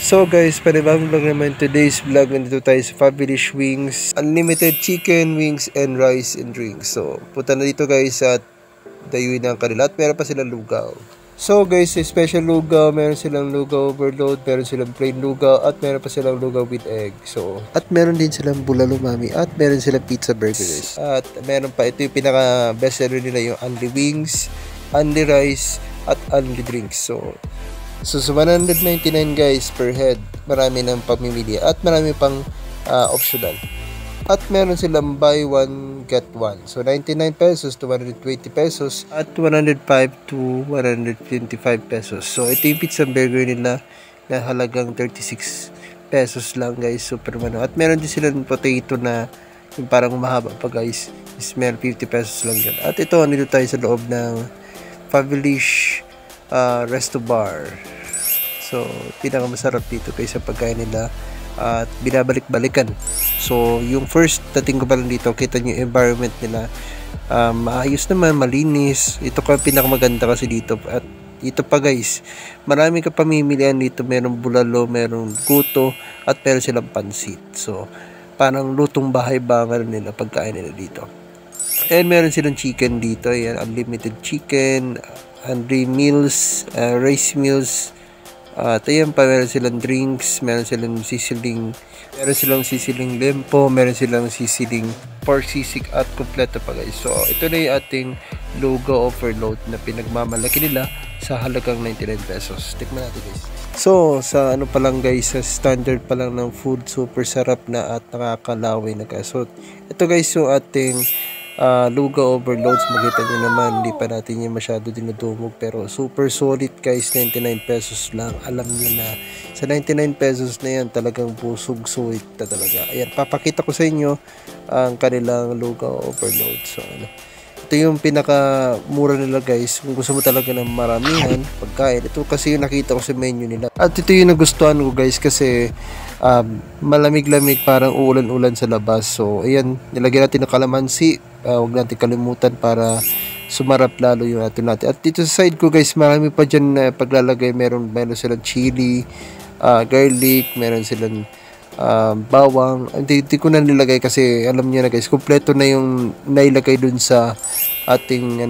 So guys, panibagong vlog naman. Today's vlog, nandito tayo sa Fabulous Wings. Unlimited chicken, wings, and rice and drinks. So, punta na dito guys at dayuin ng kanila. At meron pa silang lugaw. So guys, special lugaw, meron silang lugaw overload, meron silang plain lugaw, at meron pa silang lugaw with egg. So, at meron din silang bulalo mami, at meron silang pizza burgers. At meron pa, ito yung pinaka best seller nila, yung only wings, only rice, at only drinks. So 199 guys per head. Marami ng pamimili at marami pang optional. At meron silang buy one get one. So 99 pesos to 120 pesos at 105 to 125 pesos. So ito yung pizza burger nila na halagang 36 pesos lang guys. Super mano. At meron din silang potato na yung parang mahaba pa guys. Is meron 50 pesos lang yan. At ito, nandito tayo sa loob ng Fabulous Resto Bar. So, pinakamasarap dito kaysa pagkain nila at binabalik-balikan. So, yung first dating ko pa lang dito, kita nyo yung environment nila. Maayos naman, malinis. Ito ka pinakamaganda kasi dito. At dito pa guys, marami ka pamimilian dito. Merong bulalo, merong guto, at meron silang pansit. So, parang lutong bahay ba nila pagkain nila dito. And meron silang chicken dito. Ayan, unlimited chicken, unlimited meals, rice meals. At ayan pa, meron silang drinks, meron silang sisiling lempo, meron silang sisiling pork sisig at kompleto pa guys. So ito na yung ating lugaw overload na pinagmamalaki nila sa halagang 99 pesos. Tikman natin guys. So sa ano pa lang guys, sa standard pa lang ng food, super sarap na at nakakalaway na guys. So ito guys yung ating lugaw overloads. Makita nyo naman, hindi pa natin yung masyado dinudumog, pero super solid guys. 99 pesos lang. Alam nyo na sa 99 pesos na yan, talagang busog sulit na talaga. Ayan, papakita ko sa inyo ang kanilang lugaw overload. So ito yung pinaka mura nila guys. Kung gusto mo talaga ng maramihan pagkain, ito kasi yung nakita ko sa menu nila. At ito yung nagustuhan ko guys kasi malamig-lamig, parang uulan-ulan sa labas. So ayan, nilagyan natin ng kalamansi. Huwag natin kalimutan para sumarap lalo yung atin natin. At dito sa side ko guys, marami pa dyan na paglalagay. Meron silang chili, garlic, meron silang bawang. Hindi ko na nilagay kasi alam niyo na guys, kompleto na yung nailagay dun sa ating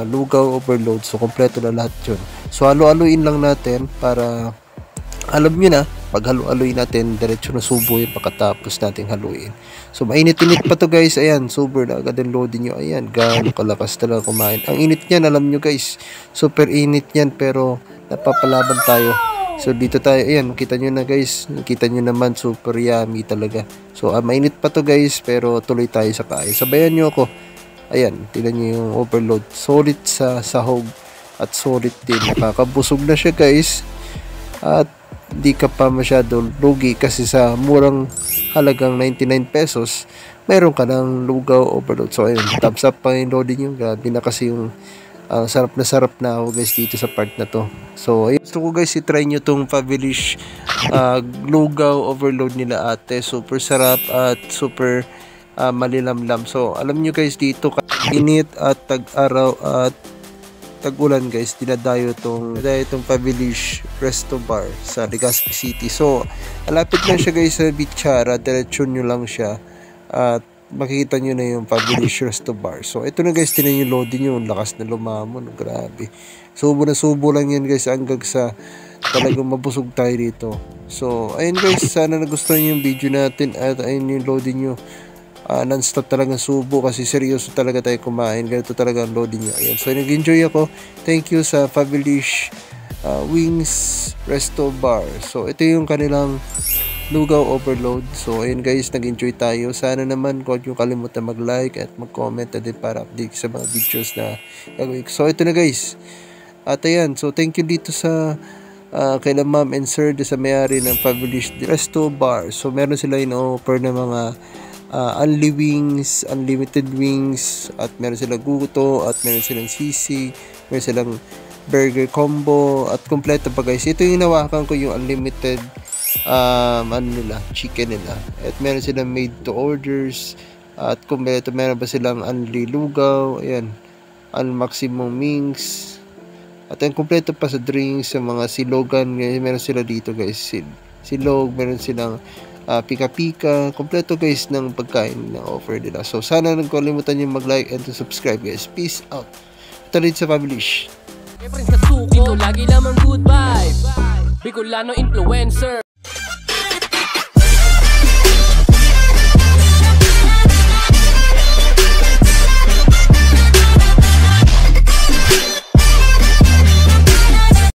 lugaw overload. So kompleto na lahat yun. So halo-haluin lang natin para alam nyo na, pag halo-haluin natin, diretso na subo yung pagkatapos nating haluin. So mainit-init pa to guys. Ayan, super na agad ang loading nyo. Ayan, gano'ng kalakas talaga kumain. Ang init niyan, alam nyo guys, super init yan, pero napapalaban tayo. So dito tayo, ayan, kita nyo na guys, kita nyo naman, super yummy talaga. So mainit pa to guys, pero tuloy tayo sa kain. Sabayan nyo ako. Ayan, tignan nyo yung overload. Solid sa sahog at solid din. Nakakabusog na siya guys. At di ka pa masyado lugi kasi sa murang halagang 99 pesos, meron ka ng lugaw overload. So ayun, thumbs up pa yung loading yung grabe na kasi yung sarap na ako guys dito sa part na to. So ayun, gusto ko guys i-try nyo tong Fabulous lugaw overload nila ate. Super sarap at super malilamlam. So alam nyo guys, dito init at tag-araw at tag-ulan guys, dinadayo itong Fabulous Resto Bar sa Legazpi City. So malapit lang siya guys sa Bichara, diretsyon nyo lang siya at makikita nyo na yung Fabulous Resto Bar. So ito na guys, tinan yung loading nyo, lakas na lumamon, grabe. Subo na subo lang yan guys, hanggang sa talagang mabusog tayo dito. So ayun guys, sana nagustuhan nyo yung video natin at ayun yung loading nyo. Non-stop talagang subo kasi seryoso talaga tayo kumain. Ganito talaga ang loading niya. Ayan. So nag-enjoy ako. Thank you sa Fabulous Wings Resto Bar. So ito yung kanilang lugaw overload. So ayun guys, nag-enjoy tayo. Sana naman huwag nyo kalimutan mag-like at mag-comment na din para update sa mga videos na gagawin. So ito na guys. At ayan, so thank you dito sa kay ma'am and sir sa may-ari ng Fabulous Resto Bar. So meron sila in-offer na mga only wings, unlimited wings, at meron silang guto, at meron silang sisig, meron silang burger combo, at kompleto pa guys. Ito yung hinawakan ko, yung unlimited chicken nila. At meron silang made to orders, at kompleto, meron pa silang unli lugaw, ayan, maximum wings, At ang kompleto pa sa drinks, sa mga silogan, meron sila dito guys. Silog, meron silang pika-pika. Kompleto guys ng pagkain na offer nila. So sana nang kalimutan nyo mag-like and to subscribe guys. Peace out. Ito rin sa Familysh. Dito lagi lamang good vibe, Bicolano influencer.